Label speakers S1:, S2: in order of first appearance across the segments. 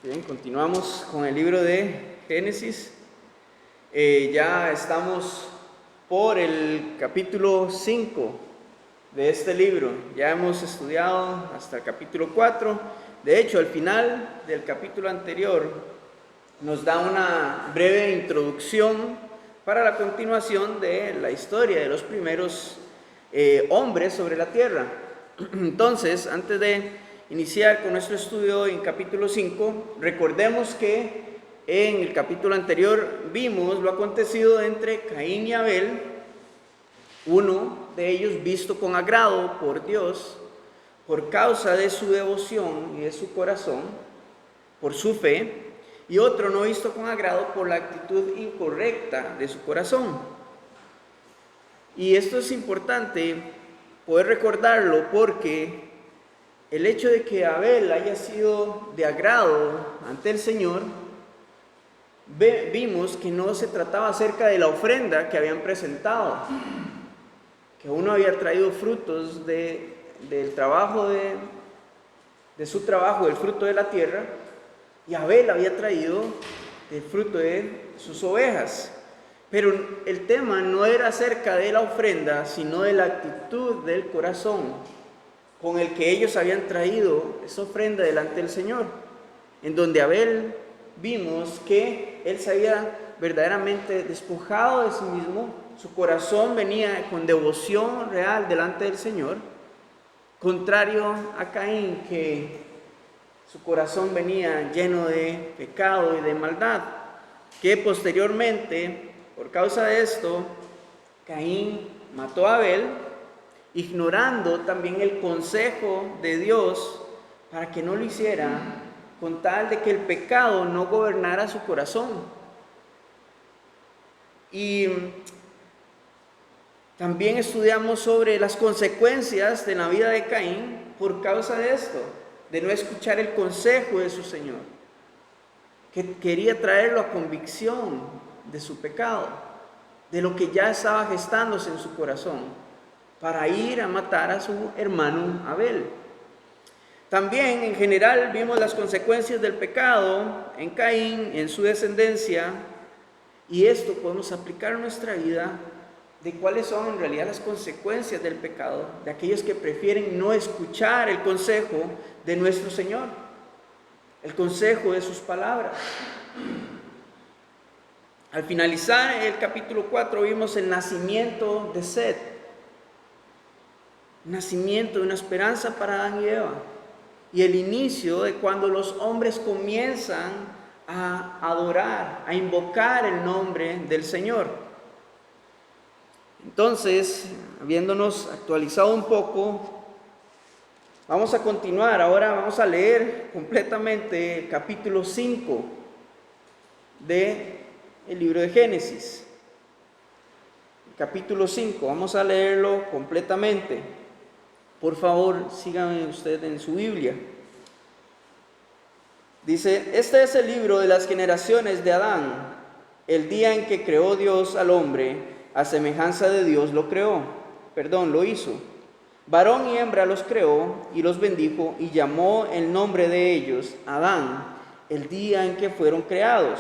S1: Bien, continuamos con el libro de Génesis. Ya estamos por el capítulo 5 de este libro. Ya hemos estudiado hasta el capítulo 4. De hecho, al final del capítulo anterior nos da una breve introducción para la continuación de la historia de los primeros hombres sobre la tierra. Entonces, antes de iniciar con nuestro estudio en capítulo 5, recordemos que en el capítulo anterior vimos lo acontecido entre Caín y Abel, uno de ellos visto con agrado por Dios por causa de su devoción y de su corazón, por su fe, y otro no visto con agrado por la actitud incorrecta de su corazón. Y esto es importante poder recordarlo porque el hecho de que Abel haya sido de agrado ante el Señor, vimos que no se trataba acerca de la ofrenda que habían presentado, que uno había traído frutos del trabajo de su trabajo, del fruto de la tierra, y Abel había traído el fruto de sus ovejas. Pero el tema no era acerca de la ofrenda, sino de la actitud del corazón con el que ellos habían traído esa ofrenda delante del Señor, en donde Abel vimos que él se había verdaderamente despojado de sí mismo, su corazón venía con devoción real delante del Señor, contrario a Caín, que su corazón venía lleno de pecado y de maldad, que posteriormente, por causa de esto, Caín mató a Abel, ignorando también el consejo de Dios para que no lo hiciera, con tal de que el pecado no gobernara su corazón. Y también estudiamos sobre las consecuencias de la vida de Caín por causa de esto, de no escuchar el consejo de su Señor, que quería traerlo a convicción de su pecado, de lo que ya estaba gestándose en su corazón, para ir a matar a su hermano Abel. También en general vimos las consecuencias del pecado en Caín, en su descendencia, y esto podemos aplicar a nuestra vida de cuáles son en realidad las consecuencias del pecado, de aquellos que prefieren no escuchar el consejo de nuestro Señor, el consejo de sus palabras. Al finalizar el capítulo 4 vimos el nacimiento de Set, nacimiento de una esperanza para Adán y Eva, y el inicio de cuando los hombres comienzan a adorar, a invocar el nombre del Señor. Entonces, habiéndonos actualizado un poco, vamos a continuar. Ahora vamos a leer completamente el capítulo 5 del libro de Génesis. Capítulo 5, vamos a leerlo completamente. Por favor, síganme usted en su Biblia. Dice: este es el libro de las generaciones de Adán. El día en que creó Dios al hombre, a semejanza de Dios lo hizo. Varón y hembra los creó y los bendijo y llamó el nombre de ellos Adán, el día en que fueron creados.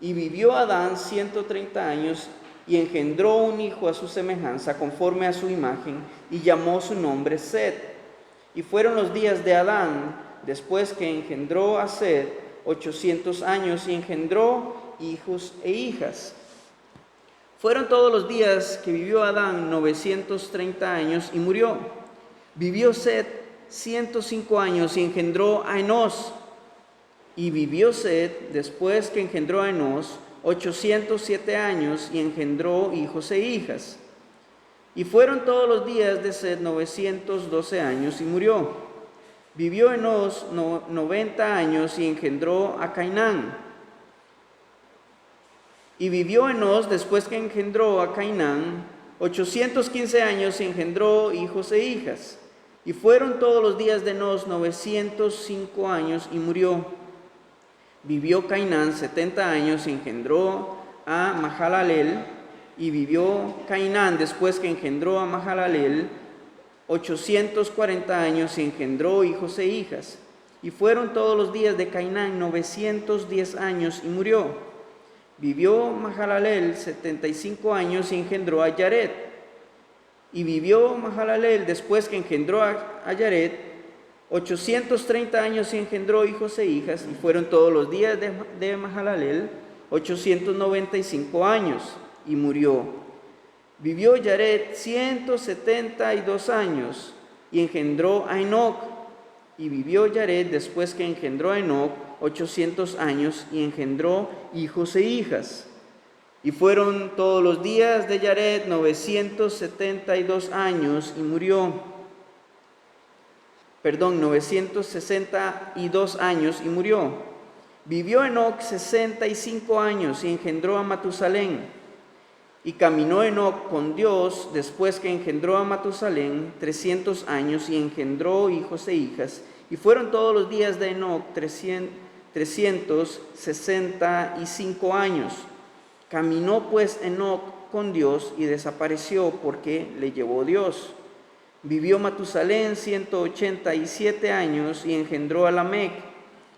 S1: Y vivió Adán 130 años y engendró un hijo a su semejanza, conforme a su imagen, y llamó su nombre Set. Y fueron los días de Adán, después que engendró a Set, 800 años, y engendró hijos e hijas. Fueron todos los días que vivió Adán 930 años y murió. Vivió Set 105 años y engendró a Enós. Y vivió Set, después que engendró a Enós, 807 años y engendró hijos e hijas. Y fueron todos los días de Set 912 años y murió. Vivió Enós 90 años y engendró a Cainán. Y vivió Enós, después que engendró a Cainán, 815 años y engendró hijos e hijas. Y fueron todos los días de Enós 905 años y murió. Vivió Cainán 70 años y engendró a Mahalalel. Y vivió Cainán, después que engendró a Mahalalel, 840 años y engendró hijos e hijas. Y fueron todos los días de Cainán 910 años y murió. Vivió Mahalaleel 75 años y engendró a Yared. Y vivió Mahalaleel después que engendró a Yared 830 años y engendró hijos e hijas. Y fueron todos los días de Mahalaleel 895 años y murió. Vivió Yared 172 años y engendró a Enoc. Y vivió Yared después que engendró a Enoc 800 años y engendró hijos e hijas. Y fueron todos los días de Yared 972 años y murió. 962 años y murió. Vivió Enoc 65 años y engendró a Matusalén. Y caminó Enoc con Dios después que engendró a Matusalén 300 años y engendró hijos e hijas. Y fueron todos los días de Enoc 365 años. Caminó pues Enoc con Dios y desapareció porque le llevó Dios. Vivió Matusalén 187 años y engendró a Lamec.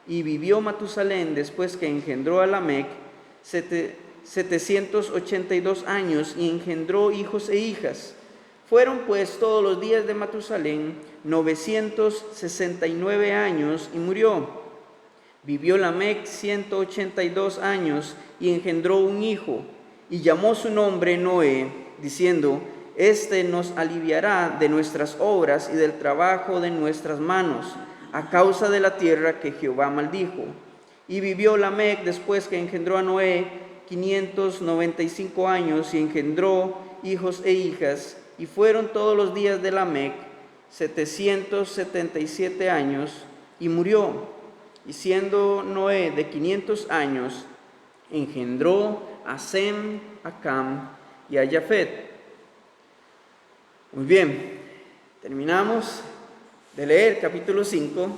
S1: Y vivió Matusalén después que engendró a Lamec 782 años y engendró hijos e hijas. Fueron pues todos los días de Matusalén 969 años y murió. Vivió Lamec 182 años y engendró un hijo y llamó su nombre Noé, diciendo: Este nos aliviará de nuestras obras y del trabajo de nuestras manos, a causa de la tierra que Jehová maldijo. Y vivió Lamec después que engendró a Noé 595 años y engendró hijos e hijas. Y fueron todos los días de Lamec 777 años y murió. Y siendo Noé de 500 años, engendró a Sem, a Cam y a Jafet. Muy bien, terminamos de leer capítulo 5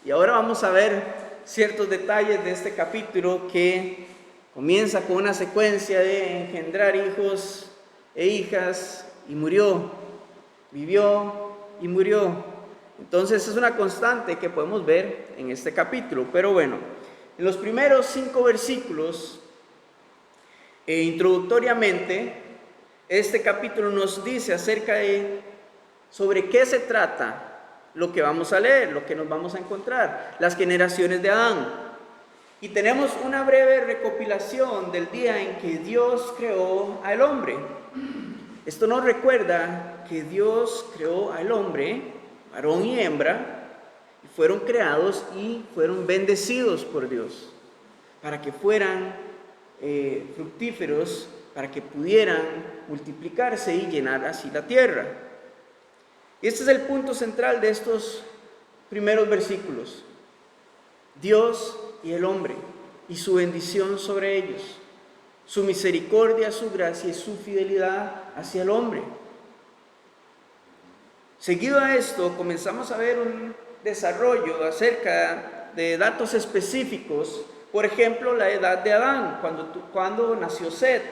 S1: y ahora vamos a ver ciertos detalles de este capítulo que comienza con una secuencia de engendrar hijos e hijas y murió, vivió y murió. Entonces es una constante que podemos ver en este capítulo. Pero bueno, en los primeros 5 versículos, introductoriamente, este capítulo nos dice acerca de sobre qué se trata lo que vamos a leer, lo que nos vamos a encontrar, las generaciones de Adán. Y tenemos una breve recopilación del día en que Dios creó al hombre. Esto nos recuerda que Dios creó al hombre, varón y hembra, y fueron creados y fueron bendecidos por Dios para que fueran fructíferos, para que pudieran multiplicarse y llenar así la tierra. Y este es el punto central de estos primeros versículos: Dios y el hombre y su bendición sobre ellos, su misericordia, su gracia y su fidelidad hacia el hombre. Seguido a esto, comenzamos a ver un desarrollo acerca de datos específicos. Por ejemplo, la edad de Adán, cuando nació Set.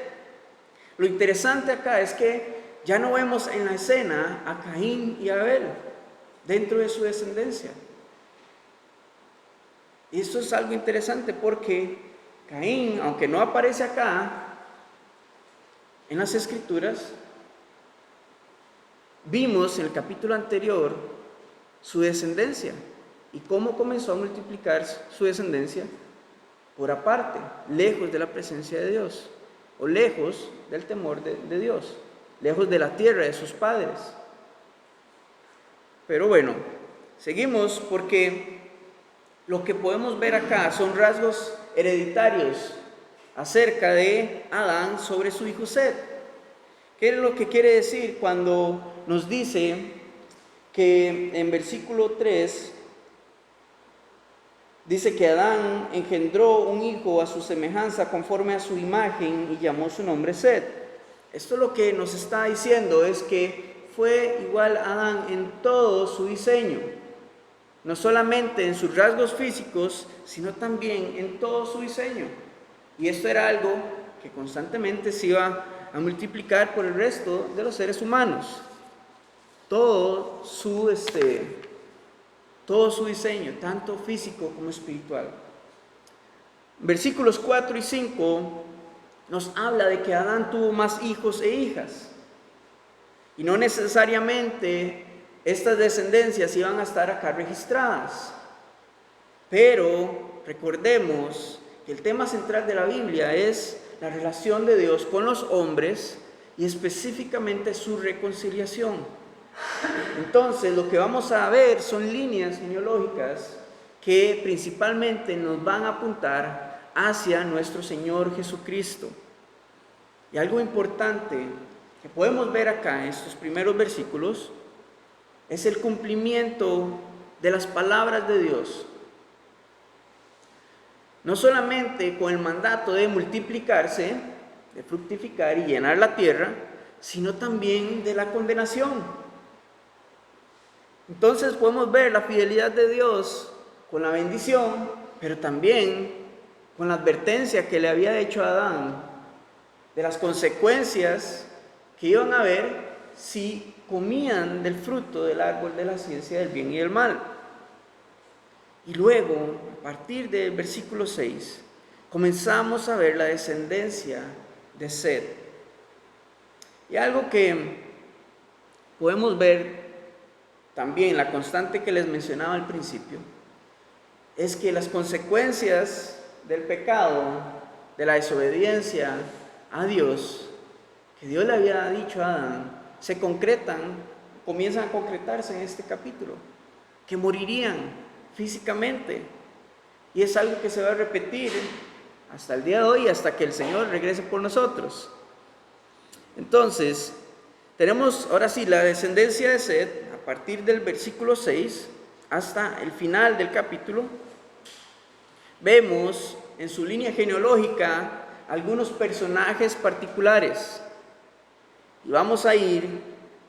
S1: Lo interesante acá es que ya no vemos en la escena a Caín y a Abel dentro de su descendencia. Y esto es algo interesante porque Caín, aunque no aparece acá en las Escrituras, vimos en el capítulo anterior su descendencia y cómo comenzó a multiplicar su descendencia por aparte, lejos de la presencia de Dios, o lejos del temor de Dios, lejos de la tierra de sus padres. Pero bueno, seguimos porque lo que podemos ver acá son rasgos hereditarios acerca de Adán sobre su hijo Set. ¿Qué es lo que quiere decir cuando nos dice que en versículo 3 dice que Adán engendró un hijo a su semejanza conforme a su imagen y llamó su nombre Set? Esto lo que nos está diciendo es que fue igual a Adán en todo su diseño, no solamente en sus rasgos físicos, sino también en todo su diseño. Y esto era algo que constantemente se iba a multiplicar por el resto de los seres humanos. Todo su todo su diseño, tanto físico como espiritual. Versículos 4 y 5 nos habla de que Adán tuvo más hijos e hijas. Y no necesariamente estas descendencias iban a estar acá registradas. Pero recordemos que el tema central de la Biblia es la relación de Dios con los hombres y específicamente su reconciliación. Entonces, lo que vamos a ver son líneas genealógicas que principalmente nos van a apuntar hacia nuestro Señor Jesucristo. Y algo importante que podemos ver acá en estos primeros versículos es el cumplimiento de las palabras de Dios. No solamente con el mandato de multiplicarse, de fructificar y llenar la tierra, sino también de la condenación. Entonces podemos ver la fidelidad de Dios con la bendición, pero también con la advertencia que le había hecho a Adán de las consecuencias que iban a haber si comían del fruto del árbol de la ciencia del bien y del mal. Y luego, a partir del versículo 6, comenzamos a ver la descendencia de Set. Y algo que podemos ver también, la constante que les mencionaba al principio, es que las consecuencias del pecado, de la desobediencia a Dios, que Dios le había dicho a Adán, se concretan, comienzan a concretarse en este capítulo, que morirían físicamente. Y es algo que se va a repetir hasta el día de hoy, hasta que el Señor regrese por nosotros. Entonces, tenemos ahora sí la descendencia de Set a partir del versículo 6 hasta el final del capítulo. Vemos en su línea genealógica algunos personajes particulares. Y vamos a ir,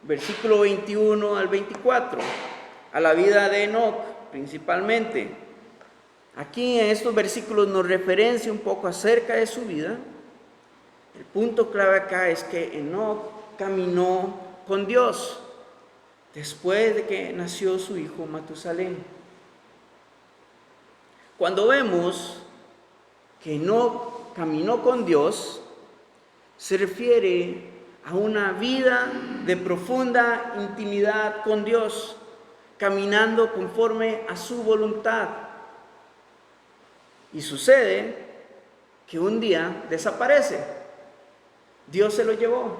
S1: versículo 21 al 24, a la vida de Enoc principalmente. Aquí en estos versículos nos referencia un poco acerca de su vida. El punto clave acá es que Enoc caminó con Dios después de que nació su hijo Matusalén. Cuando vemos que Enoc caminó con Dios, se refiere a una vida de profunda intimidad con Dios, caminando conforme a su voluntad. Y sucede que un día desaparece. Dios se lo llevó,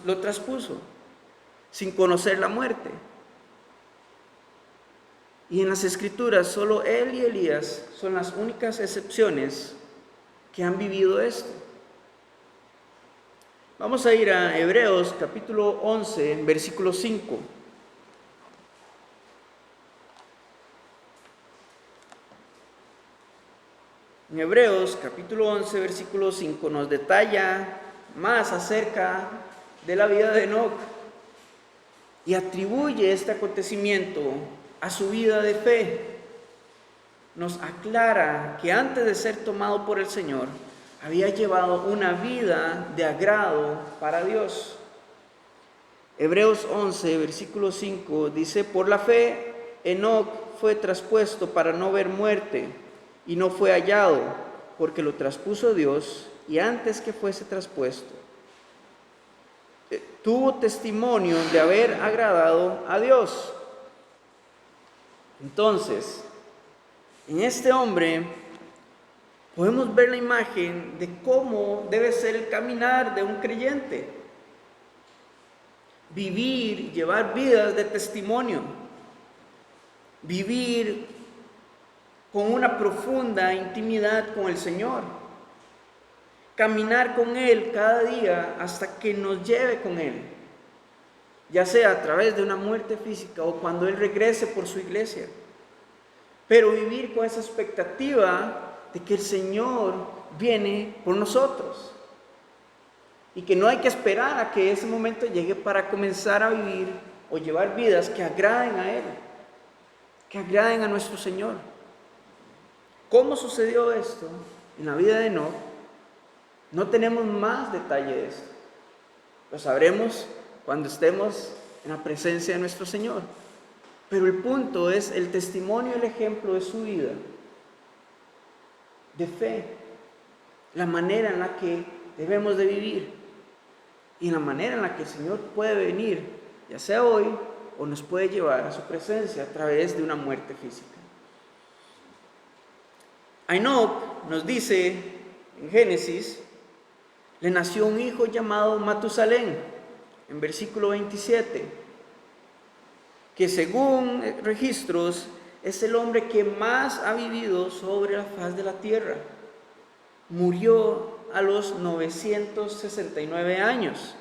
S1: lo traspuso, sin conocer la muerte. Y en las Escrituras solo él y Elías son las únicas excepciones que han vivido esto. Vamos a ir a Hebreos capítulo 11, versículo 5. En Hebreos capítulo 11, versículo 5 nos detalla más acerca de la vida de Enoc y atribuye este acontecimiento a su vida de fe. Nos aclara que antes de ser tomado por el Señor, había llevado una vida de agrado para Dios. Hebreos 11, versículo 5 dice: por la fe, Enoc fue traspuesto para no ver muerte, y no fue hallado, porque lo traspuso Dios, y antes que fuese traspuesto, tuvo testimonio de haber agradado a Dios. Entonces, en este hombre podemos ver la imagen de cómo debe ser el caminar de un creyente. Vivir y llevar vidas de testimonio. Vivir con una profunda intimidad con el Señor. Caminar con Él cada día hasta que nos lleve con Él. Ya sea a través de una muerte física o cuando Él regrese por su iglesia. Pero vivir con esa expectativa de que el Señor viene por nosotros. Y que no hay que esperar a que ese momento llegue para comenzar a vivir o llevar vidas que agraden a Él. Que agraden a nuestro Señor. ¿Cómo sucedió esto en la vida de Enoc? No tenemos más detalle de esto. Lo sabremos cuando estemos en la presencia de nuestro Señor. Pero el punto es el testimonio, el ejemplo de su vida, de fe, la manera en la que debemos de vivir y la manera en la que el Señor puede venir, ya sea hoy o nos puede llevar a su presencia a través de una muerte física. A Enoc nos dice en Génesis, le nació un hijo llamado Matusalén, en versículo 27, que según registros es el hombre que más ha vivido sobre la faz de la tierra. Murió a los 969 años.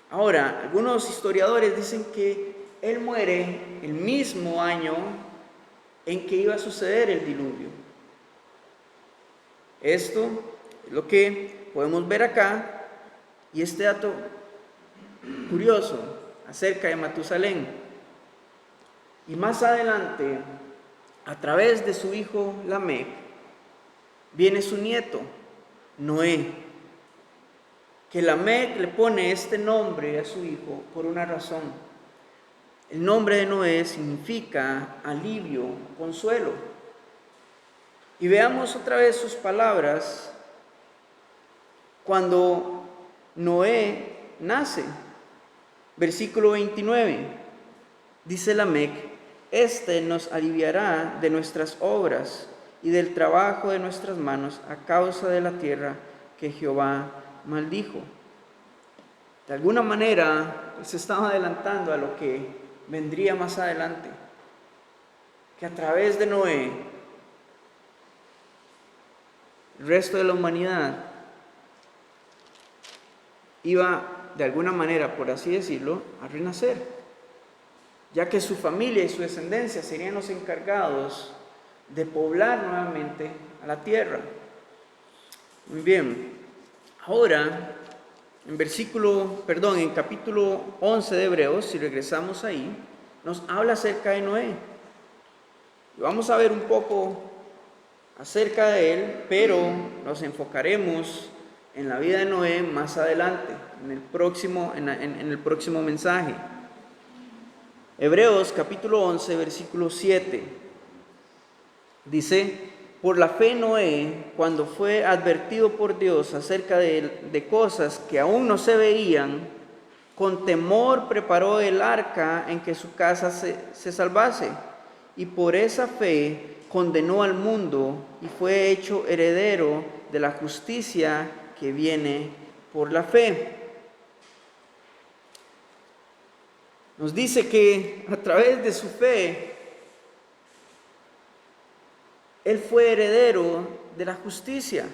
S1: Ahora, algunos historiadores dicen que él muere el mismo año en que iba a suceder el diluvio. Esto es lo que podemos ver acá, y este dato curioso acerca de Matusalén. Y más adelante, a través de su hijo Lamec, viene su nieto, Noé, que Lamec le pone este nombre a su hijo por una razón. El nombre de Noé significa alivio, consuelo. Y veamos otra vez sus palabras cuando Noé nace. Versículo 29, dice Lamec, este nos aliviará de nuestras obras y del trabajo de nuestras manos a causa de la tierra que Jehová maldijo. De alguna manera se estaba adelantando a lo que vendría más adelante, que a través de Noé el resto de la humanidad iba de alguna manera, por así decirlo, a renacer, ya que su familia y su descendencia serían los encargados de poblar nuevamente a la tierra. Muy bien, ahora en capítulo 11 de Hebreos, si regresamos ahí, nos habla acerca de Noé. Y vamos a ver un poco acerca de él, pero nos enfocaremos en la vida de Noé más adelante, en el próximo mensaje. Hebreos capítulo 11, versículo 7, dice, por la fe Noé, cuando fue advertido por Dios acerca de cosas que aún no se veían, con temor preparó el arca en que su casa se salvase, y por esa fe condenó al mundo y fue hecho heredero de la justicia que viene por la fe. Nos dice que a través de su fe, él fue heredero de la justicia,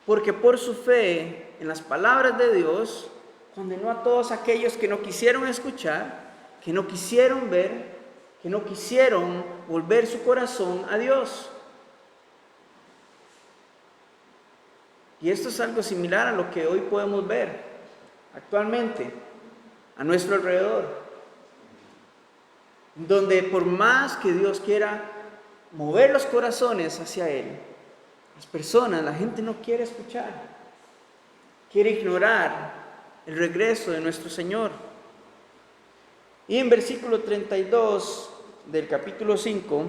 S1: porque por su fe en las palabras de Dios, condenó a todos aquellos que no quisieron escuchar, que no quisieron ver, que no quisieron volver su corazón a Dios. Y esto es algo similar a lo que hoy podemos ver actualmente a nuestro alrededor, donde por más que Dios quiera mover los corazones hacia Él, las personas, la gente no quiere escuchar, quiere ignorar el regreso de nuestro Señor. Y en versículo 32 del capítulo 5,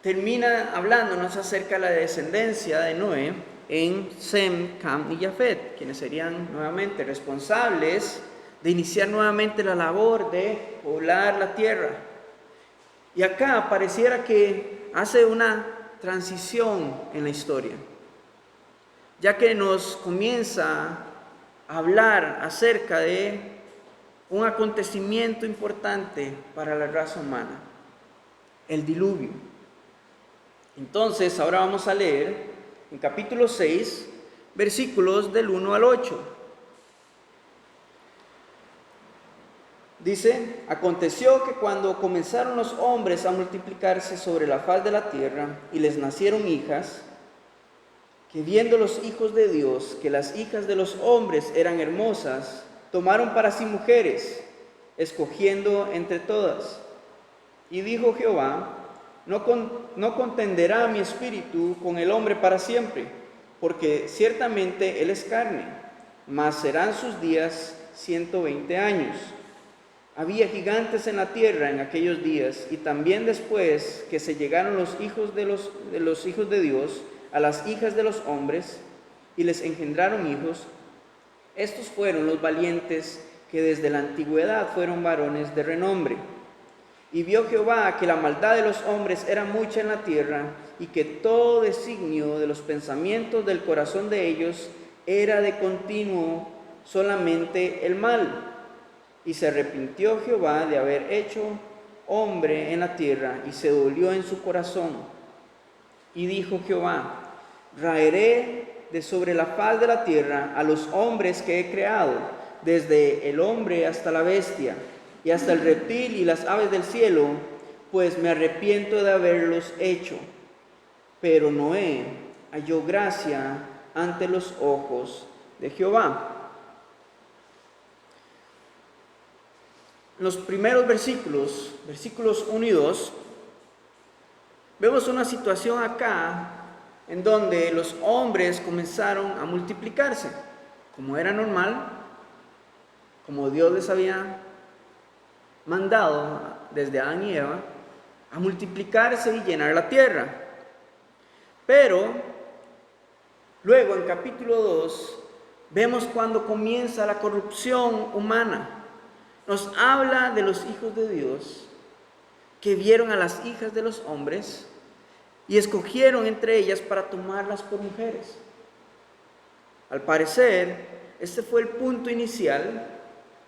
S1: termina hablándonos acerca de la descendencia de Noé en Sem, Cam y Jafet, quienes serían nuevamente responsables de iniciar nuevamente la labor de poblar la tierra. Y acá pareciera que hace una transición en la historia, ya que nos comienza a hablar acerca de un acontecimiento importante para la raza humana, el diluvio. Entonces, ahora vamos a leer en capítulo 6, versículos del 1 al 8. Dice, aconteció que cuando comenzaron los hombres a multiplicarse sobre la faz de la tierra y les nacieron hijas, que viendo los hijos de Dios que las hijas de los hombres eran hermosas, tomaron para sí mujeres, escogiendo entre todas. Y dijo Jehová, no contenderá mi espíritu con el hombre para siempre, porque ciertamente él es carne, mas serán sus días 120 años. Había gigantes en la tierra en aquellos días, y también después que se llegaron los hijos de los hijos de Dios a las hijas de los hombres, y les engendraron hijos. Estos fueron los valientes que desde la antigüedad fueron varones de renombre. Y vio Jehová que la maldad de los hombres era mucha en la tierra, y que todo designio de los pensamientos del corazón de ellos era de continuo solamente el mal. Y se arrepintió Jehová de haber hecho hombre en la tierra, y se dolió en su corazón. Y dijo Jehová: raeré de sobre la faz de la tierra a los hombres que he creado, desde el hombre hasta la bestia, y hasta el reptil y las aves del cielo, pues me arrepiento de haberlos hecho. Pero Noé halló gracia ante los ojos de Jehová. En los primeros versículos 1 y 2, vemos una situación acá en donde los hombres comenzaron a multiplicarse, como era normal, como Dios les había mandado desde Adán y Eva, a multiplicarse y llenar la tierra. Pero luego en capítulo 2 vemos cuando comienza la corrupción humana. Nos habla de los hijos de Dios que vieron a las hijas de los hombres y escogieron entre ellas para tomarlas por mujeres. Al parecer, este fue el punto inicial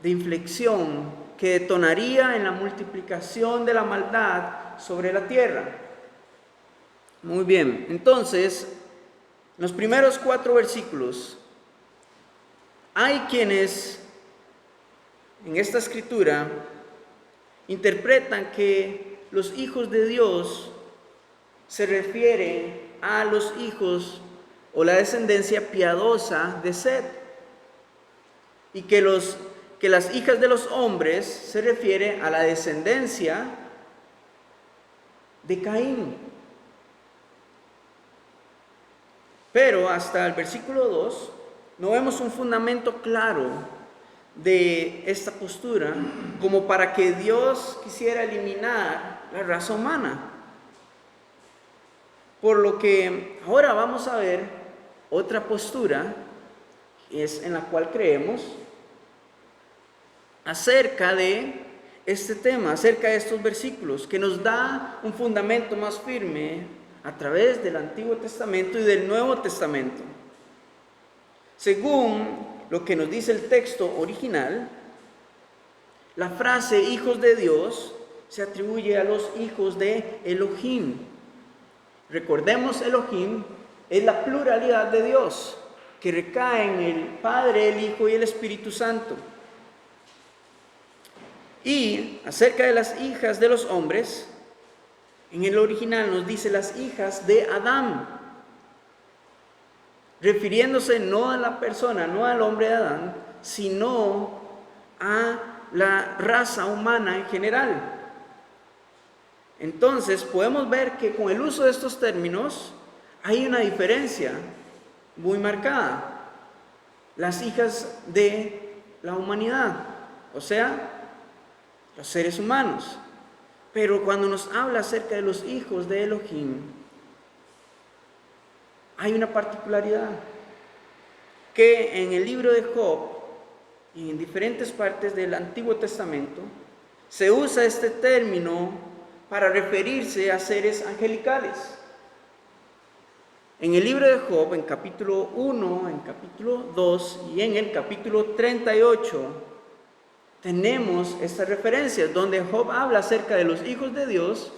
S1: de inflexión que detonaría en la multiplicación de la maldad sobre la tierra. Muy bien, entonces, en los primeros 4 versículos, hay quienes en esta escritura interpretan que los hijos de Dios se refieren a los hijos o la descendencia piadosa de Set, y que las hijas de los hombres se refiere a la descendencia de Caín. Pero hasta el versículo 2 no vemos un fundamento claro de esta postura como para que Dios quisiera eliminar la raza humana. Por lo que ahora vamos a ver otra postura, es en la cual creemos, acerca de este tema, acerca de estos versículos, que nos da un fundamento más firme a través del Antiguo Testamento y del Nuevo Testamento. Según lo que nos dice el texto original, la frase hijos de Dios se atribuye a los hijos de Elohim. Recordemos, Elohim es la pluralidad de Dios que recae en el Padre, el Hijo y el Espíritu Santo. Y acerca de las hijas de los hombres, en el original nos dice las hijas de Adán, refiriéndose no a la persona, no al hombre de Adán, sino a la raza humana en general. Entonces podemos ver que con el uso de estos términos hay una diferencia muy marcada. Las hijas de la humanidad, o sea, los seres humanos. Pero cuando nos habla acerca de los hijos de Elohim, hay una particularidad, que en el libro de Job y en diferentes partes del Antiguo Testamento se usa este término para referirse a seres angelicales. En el libro de Job, en capítulo 1, en capítulo 2 y en el capítulo 38, tenemos estas referencias donde Job habla acerca de los hijos de Dios,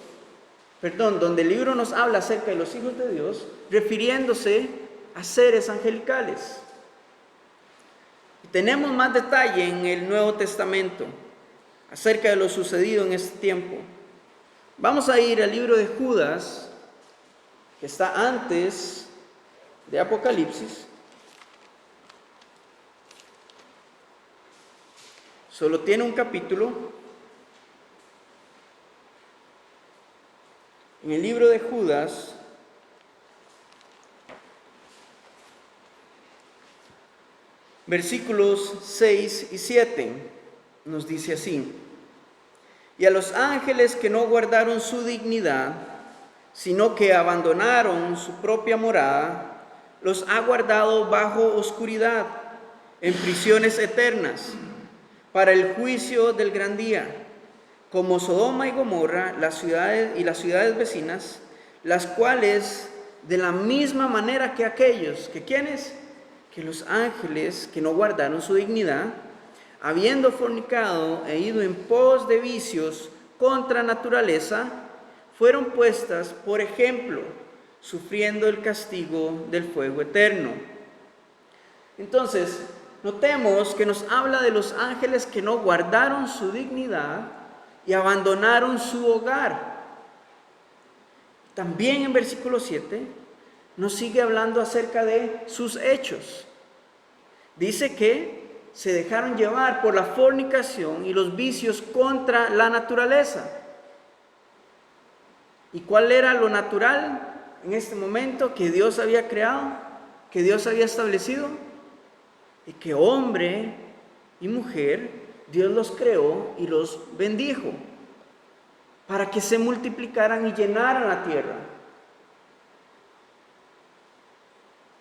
S1: donde el libro nos habla acerca de los hijos de Dios, refiriéndose a seres angelicales. Y tenemos más detalle en el Nuevo Testamento acerca de lo sucedido en este tiempo. Vamos a ir al libro de Judas, que está antes de Apocalipsis. Solo tiene un capítulo. En el libro de Judas, versículos 6 y 7, nos dice así: Y a los ángeles que no guardaron su dignidad, sino que abandonaron su propia morada, los ha guardado bajo oscuridad, en prisiones eternas, para el juicio del gran día, como Sodoma y Gomorra, las ciudades vecinas, las cuales de la misma manera que aquellos, que ¿quiénes? Que los ángeles que no guardaron su dignidad, habiendo fornicado e ido en pos de vicios contra naturaleza, fueron puestas por ejemplo, sufriendo el castigo del fuego eterno. Entonces, notemos que nos habla de los ángeles que no guardaron su dignidad y abandonaron su hogar. También en versículo 7 nos sigue hablando acerca de sus hechos. Dice que se dejaron llevar por la fornicación y los vicios contra la naturaleza. ¿Y cuál era lo natural en este momento que Dios había creado, que Dios había establecido? Y que hombre y mujer, Dios los creó y los bendijo para que se multiplicaran y llenaran la tierra.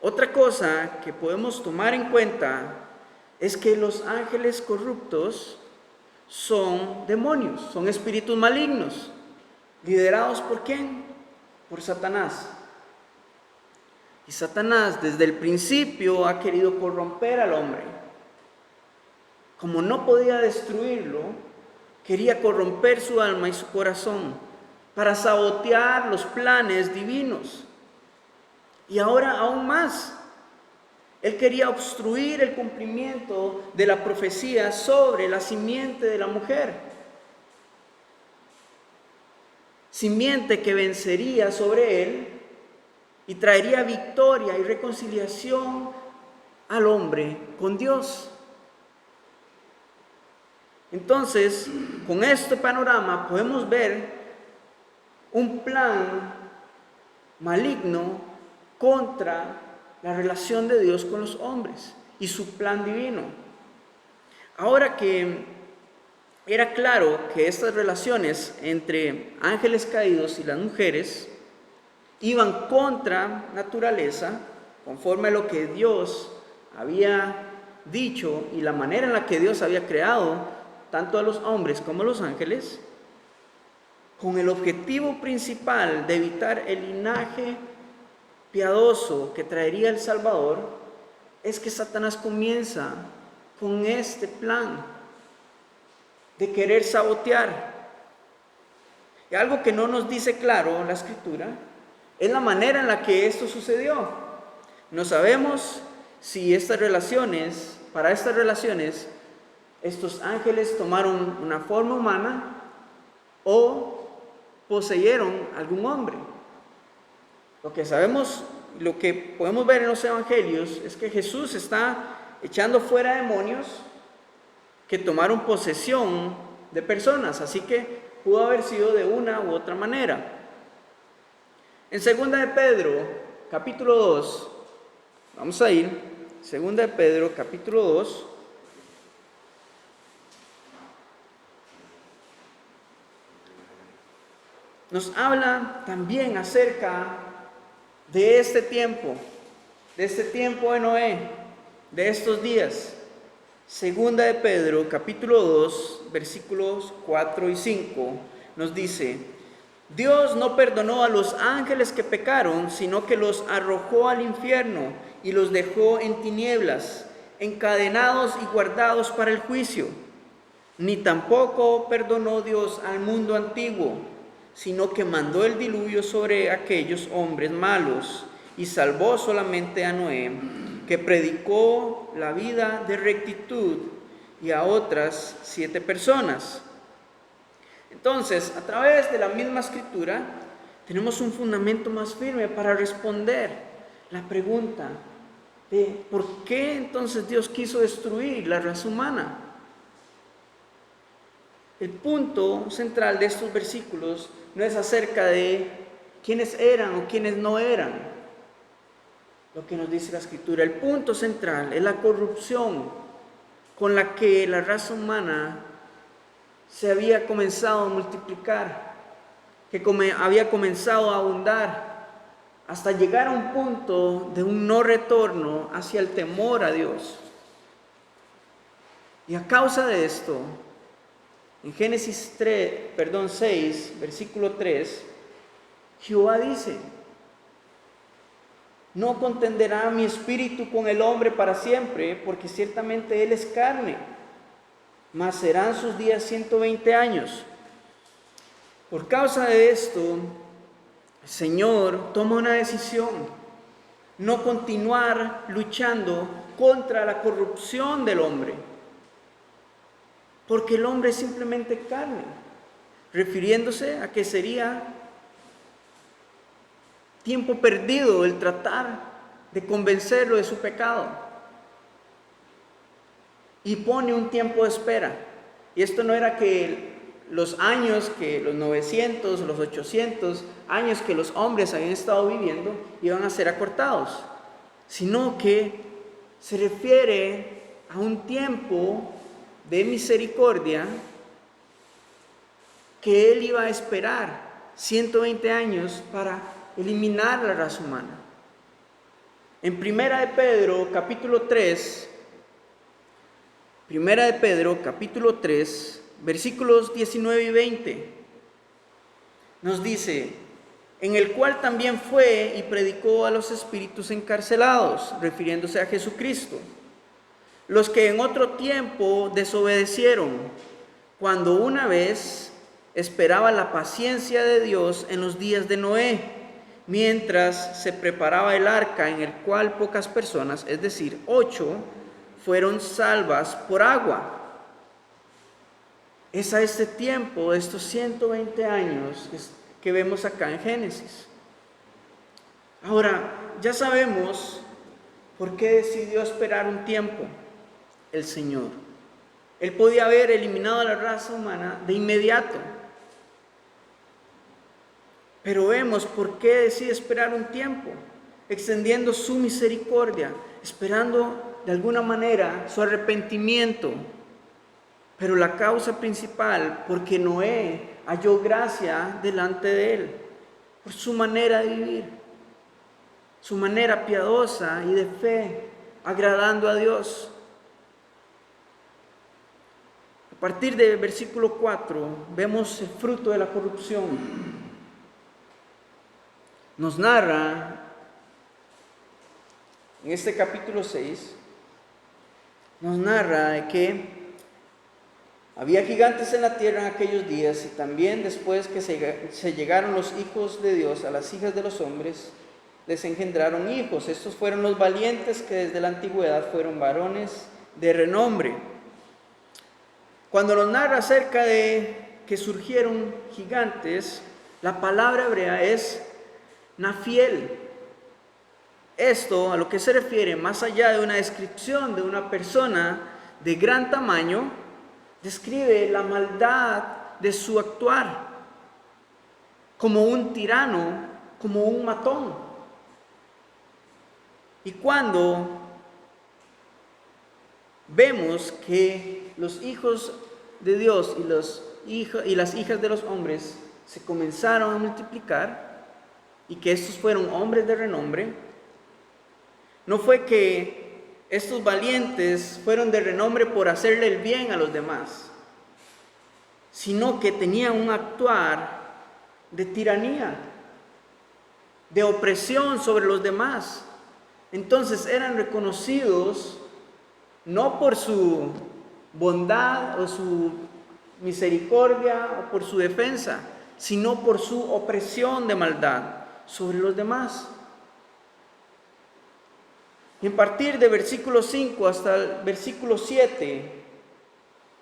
S1: Otra cosa que podemos tomar en cuenta es que los ángeles corruptos son demonios, son espíritus malignos. ¿Liderados por quién? Por Satanás. Y Satanás desde el principio ha querido corromper al hombre. Como no podía destruirlo, quería corromper su alma y su corazón para sabotear los planes divinos. Y ahora aún más, él quería obstruir el cumplimiento de la profecía sobre la simiente de la mujer. Simiente que vencería sobre él y traería victoria y reconciliación al hombre con Dios. Entonces, con este panorama podemos ver un plan maligno contra la relación de Dios con los hombres y su plan divino. Ahora que era claro que estas relaciones entre ángeles caídos y las mujeres iban contra naturaleza, conforme a lo que Dios había dicho y la manera en la que Dios había creado tanto a los hombres como a los ángeles, con el objetivo principal de evitar el linaje piadoso que traería el Salvador, es que Satanás comienza con este plan de querer sabotear. Y algo que no nos dice claro la Escritura es la manera en la que esto sucedió. No sabemos si para estas relaciones, estos ángeles tomaron una forma humana o poseyeron algún hombre. Lo que sabemos, lo que podemos ver en los evangelios es que Jesús está echando fuera demonios que tomaron posesión de personas, así que pudo haber sido de una u otra manera. En 2 de Pedro, capítulo 2, vamos a ir, 2 de Pedro, capítulo 2, nos habla también acerca de este tiempo de Noé, de estos días. 2 de Pedro, capítulo 2, versículos 4 y 5, nos dice: Dios no perdonó a los ángeles que pecaron, sino que los arrojó al infierno y los dejó en tinieblas, encadenados y guardados para el juicio. Ni tampoco perdonó Dios al mundo antiguo, sino que mandó el diluvio sobre aquellos hombres malos y salvó solamente a Noé, que predicó la vida de rectitud, y a otras 7 personas. Entonces, a través de la misma Escritura, tenemos un fundamento más firme para responder la pregunta de ¿por qué entonces Dios quiso destruir la raza humana? El punto central de estos versículos no es acerca de quiénes eran o quiénes no eran, lo que nos dice la Escritura. El punto central es la corrupción con la que la raza humana se había comenzado a multiplicar, que había comenzado a abundar, hasta llegar a un punto de un no retorno hacia el temor a Dios. Y a causa de esto, en Génesis 6, versículo 3, Jehová dice: no contenderá mi espíritu con el hombre para siempre, porque ciertamente él es carne, mas serán sus días 120 años. Por causa de esto, el Señor toma una decisión: no continuar luchando contra la corrupción del hombre, porque el hombre es simplemente carne, refiriéndose a que sería tiempo perdido el tratar de convencerlo de su pecado. Y pone un tiempo de espera. Y esto no era que los 900, los 800 años que los hombres habían estado viviendo iban a ser acortados, sino que se refiere a un tiempo de misericordia que él iba a esperar 120 años para eliminar la raza humana. En Primera de Pedro, capítulo 3, versículos 19 y 20, nos dice: en el cual también fue y predicó a los espíritus encarcelados, refiriéndose a Jesucristo, los que en otro tiempo desobedecieron, cuando una vez esperaba la paciencia de Dios en los días de Noé, mientras se preparaba el arca, en el cual pocas personas, es decir, 8, fueron salvas por agua. Es a este tiempo, estos 120 años que vemos acá en Génesis. Ahora, ya sabemos por qué decidió esperar un tiempo el Señor. Él podía haber eliminado a la raza humana de inmediato, pero vemos por qué decide esperar un tiempo, extendiendo su misericordia, esperando de alguna manera su arrepentimiento. Pero la causa principal, porque Noé halló gracia delante de él, por su manera de vivir, su manera piadosa y de fe, agradando a Dios. A partir del versículo 4 vemos el fruto de la corrupción. Nos narra en este capítulo 6, nos narra que había gigantes en la tierra en aquellos días, y también después que se llegaron los hijos de Dios a las hijas de los hombres, les engendraron hijos. Estos fueron los valientes que desde la antigüedad fueron varones de renombre. Cuando nos narra acerca de que surgieron gigantes, la palabra hebrea es Nafiel. Esto a lo que se refiere, más allá de una descripción de una persona de gran tamaño, describe la maldad de su actuar, como un tirano, como un matón. Y cuando vemos que los hijos de Dios y las hijas de los hombres se comenzaron a multiplicar, y que estos fueron hombres de renombre, no fue que estos valientes fueron de renombre por hacerle el bien a los demás, sino que tenían un actuar de tiranía, de opresión sobre los demás. Entonces eran reconocidos no por su bondad o su misericordia o por su defensa, sino por su opresión de maldad sobre los demás. Y a partir de versículo 5 hasta el versículo 7,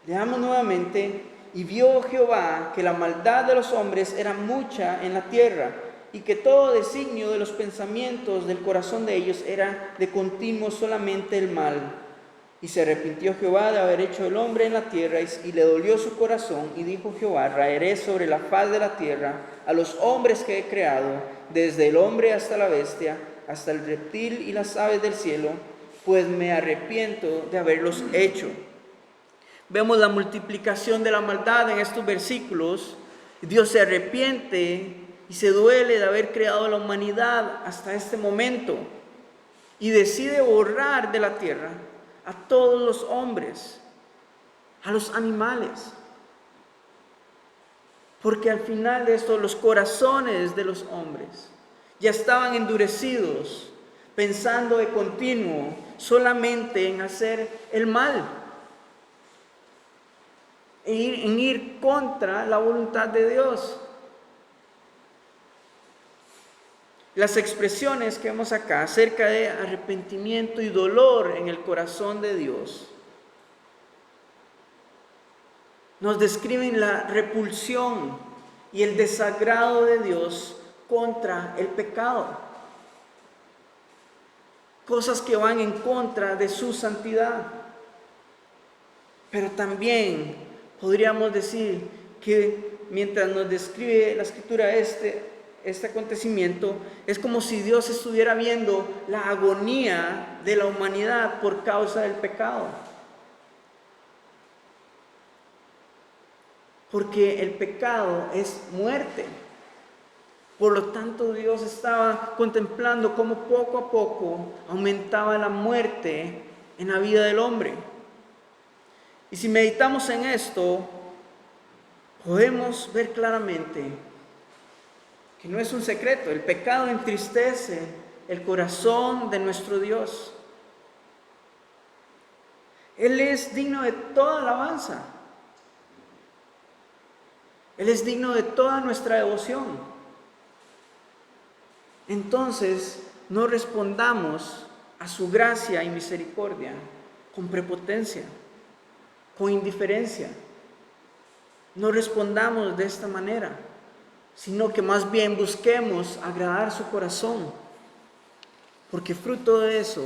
S1: leamos nuevamente: y vio Jehová que la maldad de los hombres era mucha en la tierra, y que todo designio de los pensamientos del corazón de ellos era de continuo solamente el mal. Y se arrepintió Jehová de haber hecho el hombre en la tierra, y le dolió su corazón, y dijo Jehová: raeré sobre la faz de la tierra a los hombres que he creado, desde el hombre hasta la bestia, hasta el reptil y las aves del cielo, pues me arrepiento de haberlos hecho. Vemos la multiplicación de la maldad en estos versículos. Dios se arrepiente y se duele de haber creado la humanidad hasta este momento y decide borrar de la tierra a todos los hombres, a los animales. Porque al final de esto los corazones de los hombres ya estaban endurecidos, pensando de continuo solamente en hacer el mal, en ir contra la voluntad de Dios. Las expresiones que vemos acá acerca de arrepentimiento y dolor en el corazón de Dios nos describen la repulsión y el desagrado de Dios contra el pecado. Cosas que van en contra de su santidad. Pero también podríamos decir que mientras nos describe la Escritura este acontecimiento, es como si Dios estuviera viendo la agonía de la humanidad por causa del pecado. Porque el pecado es muerte. Por lo tanto, Dios estaba contemplando cómo poco a poco aumentaba la muerte en la vida del hombre. Y si meditamos en esto, podemos ver claramente que no es un secreto. El pecado entristece el corazón de nuestro Dios. Él es digno de toda alabanza. Él es digno de toda nuestra devoción. Entonces, no respondamos a su gracia y misericordia con prepotencia, con indiferencia. No respondamos de esta manera, sino que más bien busquemos agradar su corazón. Porque fruto de eso,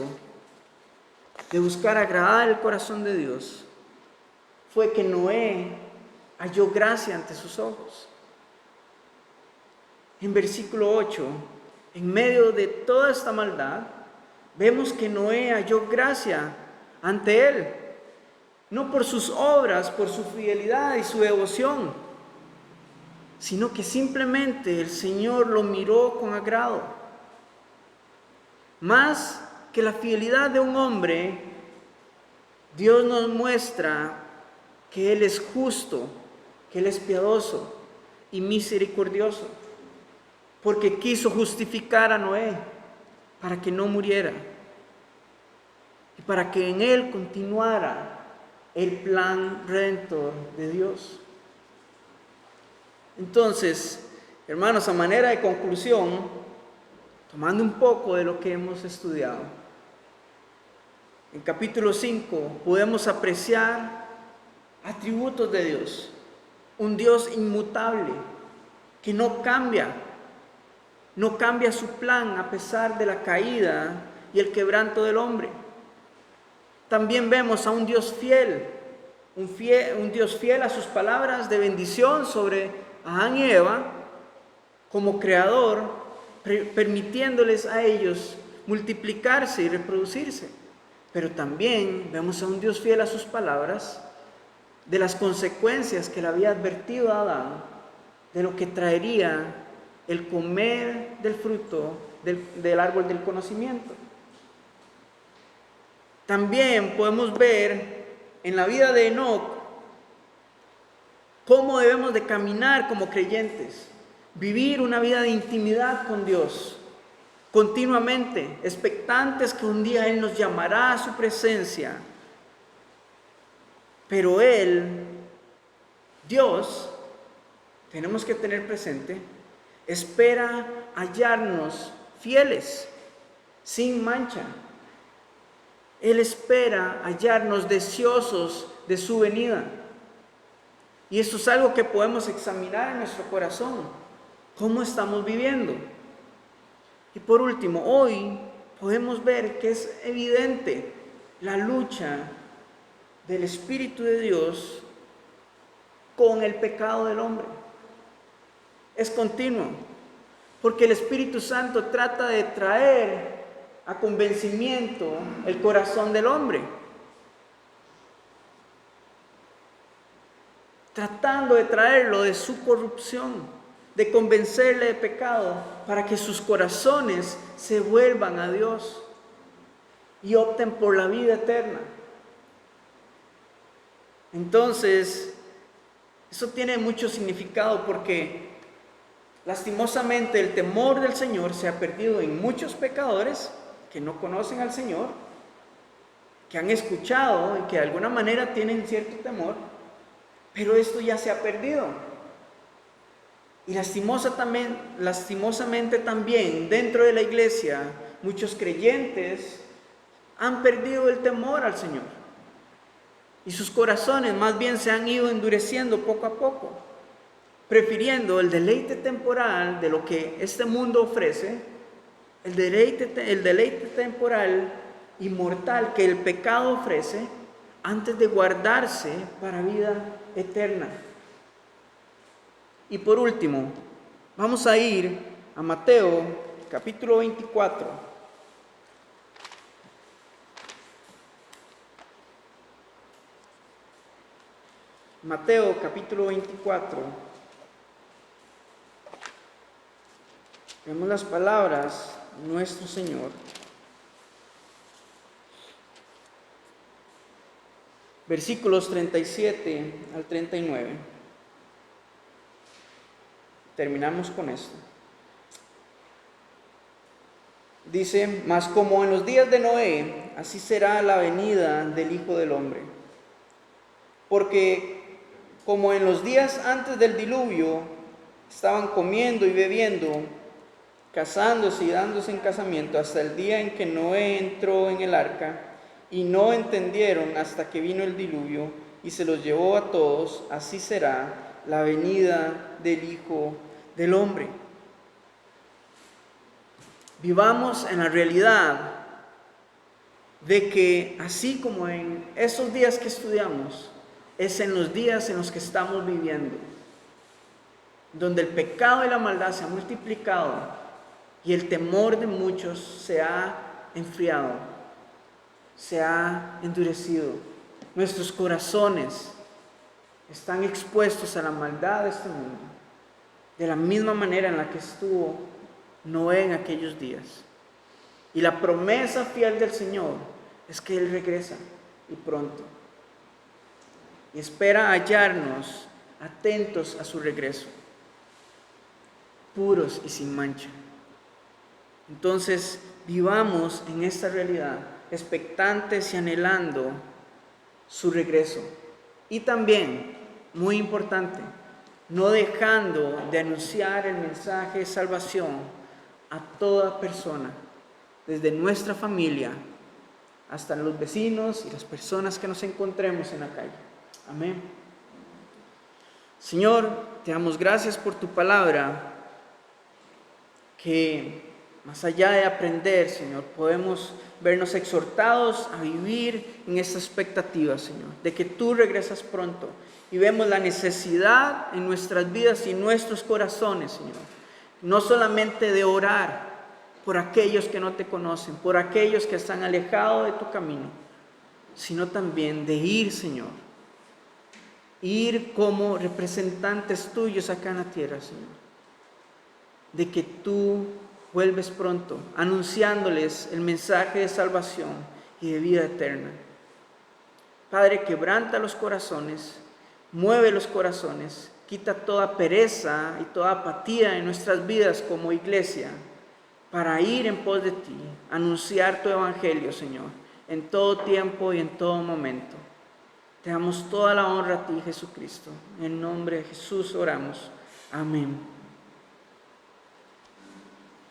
S1: de buscar agradar el corazón de Dios, fue que Noé halló gracia ante sus ojos. En versículo 8, en medio de toda esta maldad, vemos que Noé halló gracia ante él, no por sus obras, por su fidelidad y su devoción, sino que simplemente el Señor lo miró con agrado. Más que la fidelidad de un hombre, Dios nos muestra que Él es justo, que Él es piadoso y misericordioso, porque quiso justificar a Noé para que no muriera y para que en él continuara el plan redentor de Dios. Entonces, hermanos, a manera de conclusión, tomando un poco de lo que hemos estudiado, en capítulo 5 podemos apreciar atributos de Dios. Un Dios inmutable, que no cambia su plan a pesar de la caída y el quebranto del hombre. También vemos a un Dios fiel, un Dios fiel a sus palabras de bendición sobre Adán y Eva, como creador, permitiéndoles a ellos multiplicarse y reproducirse. Pero también vemos a un Dios fiel a sus palabras de las consecuencias que le había advertido a Adán, de lo que traería el comer del fruto del árbol del conocimiento. También podemos ver en la vida de Enoc cómo debemos de caminar como creyentes, vivir una vida de intimidad con Dios, continuamente, expectantes que un día Él nos llamará a su presencia. Pero Dios, tenemos que tener presente, espera hallarnos fieles, sin mancha. Él espera hallarnos deseosos de su venida. Y esto es algo que podemos examinar en nuestro corazón. ¿Cómo estamos viviendo? Y por último, hoy podemos ver que es evidente la lucha del Espíritu de Dios con el pecado del hombre. Es continuo, porque el Espíritu Santo trata de traer a convencimiento el corazón del hombre. tratando de traerlo de su corrupción, de convencerle de pecado, para que sus corazones se vuelvan a Dios y opten por la vida eterna. Entonces, eso tiene mucho significado porque lastimosamente el temor del Señor se ha perdido en muchos pecadores que no conocen al Señor, que han escuchado y que de alguna manera tienen cierto temor, pero esto ya se ha perdido. Y lastimosamente también dentro de la iglesia muchos creyentes han perdido el temor al Señor. Y sus corazones más bien se han ido endureciendo poco a poco, prefiriendo el deleite temporal de lo que este mundo ofrece, el deleite temporal y mortal que el pecado ofrece, antes de guardarse para vida eterna. Y por último, vamos a ir a Mateo capítulo 24. Mateo capítulo 24. Vemos las palabras de nuestro Señor. Versículos 37 al 39. Terminamos con esto. Dice: mas como en los días de Noé, así será la venida del Hijo del Hombre. Porque como en los días antes del diluvio estaban comiendo y bebiendo, casándose y dándose en casamiento, hasta el día en que Noé entró en el arca, y no entendieron hasta que vino el diluvio y se los llevó a todos, así será la venida del Hijo del Hombre. Vivamos en la realidad de que así como en esos días que estudiamos, es en los días en los que estamos viviendo, donde el pecado y la maldad se han multiplicado y el temor de muchos se ha enfriado, se ha endurecido. Nuestros corazones están expuestos a la maldad de este mundo, de la misma manera en la que estuvo Noé en aquellos días. Y la promesa fiel del Señor es que Él regresa y pronto. Y espera hallarnos atentos a su regreso, puros y sin mancha. Entonces, vivamos en esta realidad, expectantes y anhelando su regreso. Y también, muy importante, no dejando de anunciar el mensaje de salvación a toda persona, desde nuestra familia hasta los vecinos y las personas que nos encontremos en la calle. Amén. Señor, te damos gracias por tu palabra, que más allá de aprender, Señor, podemos vernos exhortados a vivir en esta expectativa, Señor, de que tú regresas pronto, y vemos la necesidad en nuestras vidas y en nuestros corazones, Señor, no solamente de orar por aquellos que no te conocen, por aquellos que están alejados de tu camino, sino también de ir, Señor, ir como representantes tuyos acá en la tierra, Señor, de que tú vuelves pronto, anunciándoles el mensaje de salvación y de vida eterna. Padre, quebranta los corazones, mueve los corazones, quita toda pereza y toda apatía en nuestras vidas como iglesia, para ir en pos de ti, anunciar tu evangelio, Señor, en todo tiempo y en todo momento. Te damos toda la honra a ti, Jesucristo. En nombre de Jesús oramos. Amén.